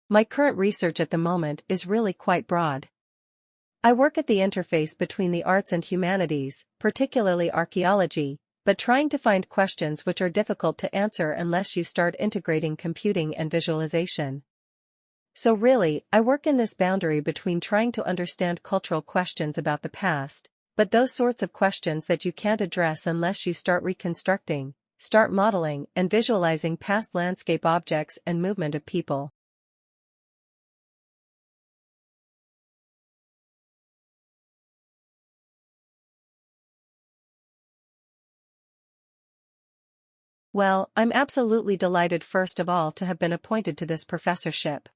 My current research at the moment is really quite broad. I work at the interface between the arts and humanities, particularly archaeology, but trying to find questions which are difficult to answer unless you start integrating computing and visualization. So really, I work in this boundary between trying to understand cultural questions about the past, but those sorts of questions that you can't address unless you start reconstructing, start modeling and visualizing past landscape objects and movement of people. Well, I'm absolutely delighted first of all to have been appointed to this professorship.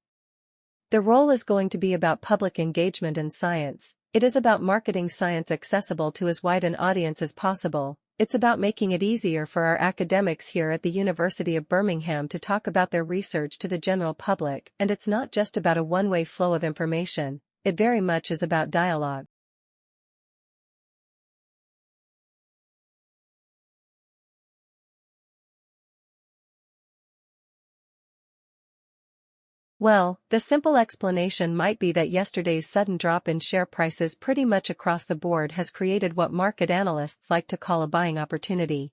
The role is going to be about public engagement in science. It is about marketing science accessible to as wide an audience as possible. It's about making it easier for our academics here at the University of Birmingham to talk about their research to the general public, and it's not just about a one-way flow of information, it very much is about dialogue. Well, the simple explanation might be that yesterday's sudden drop in share prices pretty much across the board has created what market analysts like to call a buying opportunity.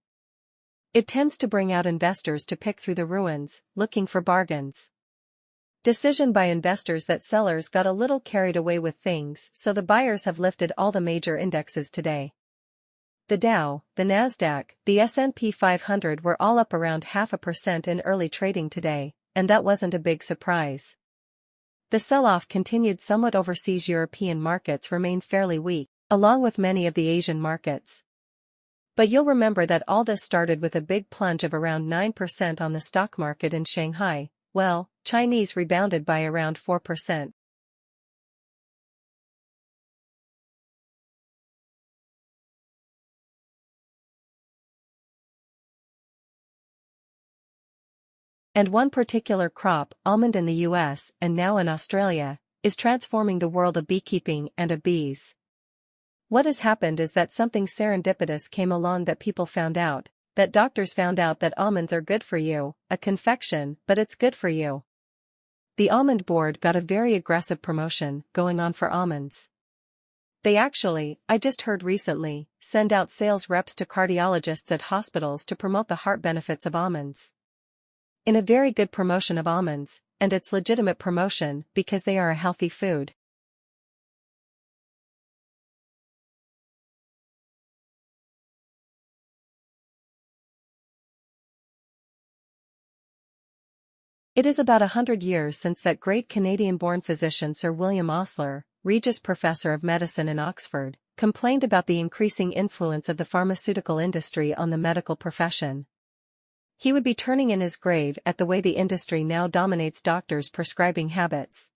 It tends to bring out investors to pick through the ruins, looking for bargains. Decision by investors that sellers got a little carried away with things, so the buyers have lifted all the major indexes today. The Dow, the Nasdaq, the S&P 500 were all up around 0.5% in early trading today, and that wasn't a big surprise. The sell-off continued somewhat. Overseas European markets remain fairly weak, along with many of the Asian markets. But you'll remember that all this started with a big plunge of around 9% on the stock market in Shanghai. Well, Chinese rebounded by around 4%. And one particular crop, almond in the US and now in Australia, is transforming the world of beekeeping and of bees. What has happened is that something serendipitous came along, that people found out, that doctors found out that almonds are good for you, a confection, but it's good for you. The almond board got a very aggressive promotion going on for almonds. They actually, I just heard recently, send out sales reps to cardiologists at hospitals to promote the heart benefits of almonds. In a very good promotion of almonds, and it's legitimate promotion because they are a healthy food. It is about 100 years since that great Canadian-born physician Sir William Osler, Regius Professor of Medicine in Oxford, complained about the increasing influence of the pharmaceutical industry on the medical profession. He would be turning in his grave at the way the industry now dominates doctors' prescribing habits.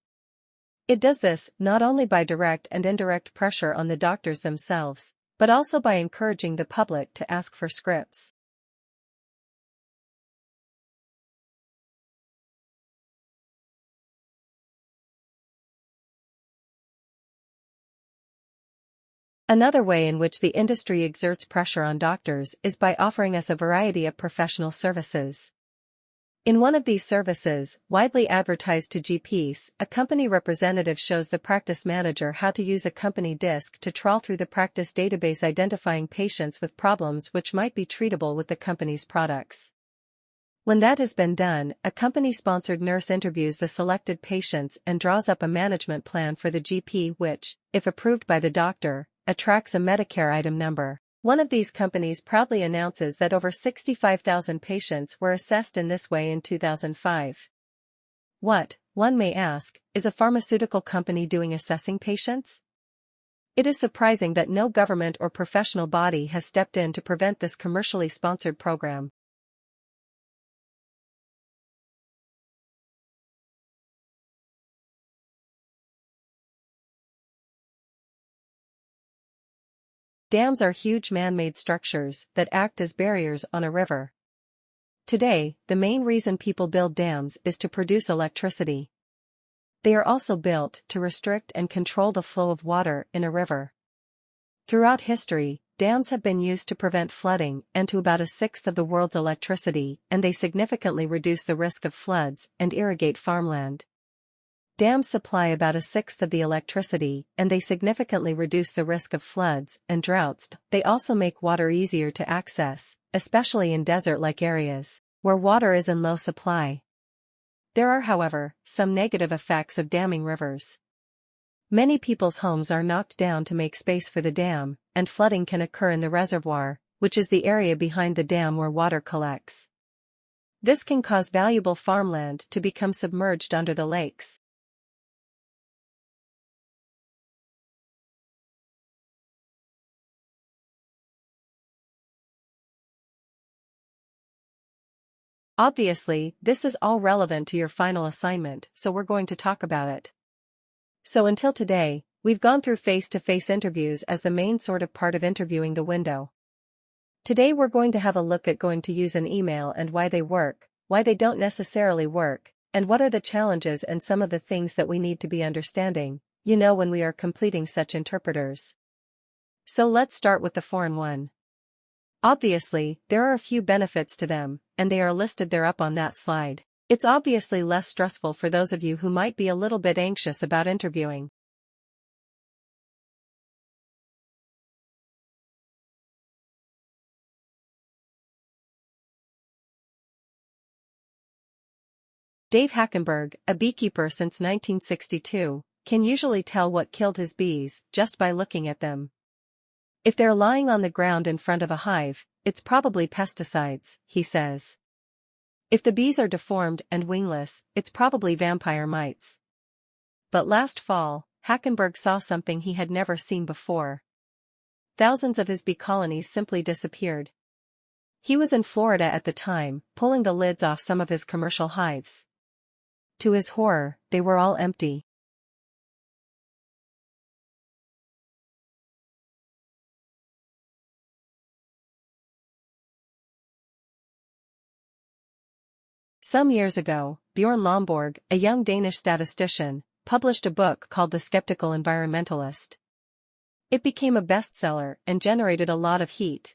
It does this not only by direct and indirect pressure on the doctors themselves, but also by encouraging the public to ask for scripts. Another way in which the industry exerts pressure on doctors is by offering us a variety of professional services. In one of these services, widely advertised to GPs, a company representative shows the practice manager how to use a company disk to trawl through the practice database, identifying patients with problems which might be treatable with the company's products. When that has been done, a company-sponsored nurse interviews the selected patients and draws up a management plan for the GP which, if approved by the doctor, attracts a Medicare item number. One of these companies proudly announces that over 65,000 patients were assessed in this way in 2005. What, one may ask, is a pharmaceutical company doing assessing patients? It is surprising that no government or professional body has stepped in to prevent this commercially sponsored program. Dams are huge man-made structures that act as barriers on a river. Today, the main reason people build dams is to produce electricity. They are also built to restrict and control the flow of water in a river. Throughout history, dams have been used to prevent flooding and to about 1/6 of the world's electricity, and they significantly reduce the risk of floods and irrigate farmland. Dams supply about a sixth of the electricity, and they significantly reduce the risk of floods and droughts. They also make water easier to access, especially in desert-like areas, where water is in low supply. There are, however, some negative effects of damming rivers. Many people's homes are knocked down to make space for the dam, and flooding can occur in the reservoir, which is the area behind the dam where water collects. This can cause valuable farmland to become submerged under the lakes. Obviously, this is all relevant to your final assignment, so we're going to talk about it. So until today, we've gone through face-to-face interviews as the main sort of part of interviewing the window. Today we're going to have a look at going to use an email and why they work, why they don't necessarily work, and what are the challenges and some of the things that we need to be understanding, when we are completing such interpreters. So let's start with the foreign one. Obviously, there are a few benefits to them, and they are listed there up on that slide. It's obviously less stressful for those of you who might be a little bit anxious about interviewing. Dave Hackenberg, a beekeeper since 1962, can usually tell what killed his bees just by looking at them. If they're lying on the ground in front of a hive, it's probably pesticides, he says. If the bees are deformed and wingless, it's probably vampire mites. But last fall, Hackenberg saw something he had never seen before. Thousands of his bee colonies simply disappeared. He was in Florida at the time, pulling the lids off some of his commercial hives. To his horror, they were all empty. Some years ago, Bjorn Lomborg, a young Danish statistician, published a book called The Skeptical Environmentalist. It became a bestseller and generated a lot of heat.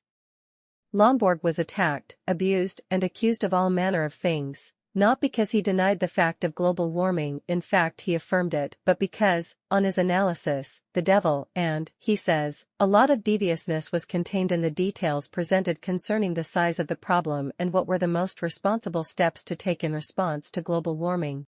Lomborg was attacked, abused, and accused of all manner of things, not because he denied the fact of global warming, in fact he affirmed it, but because, on his analysis, the devil and, he says, a lot of deviousness was contained in the details presented concerning the size of the problem and what were the most responsible steps to take in response to global warming.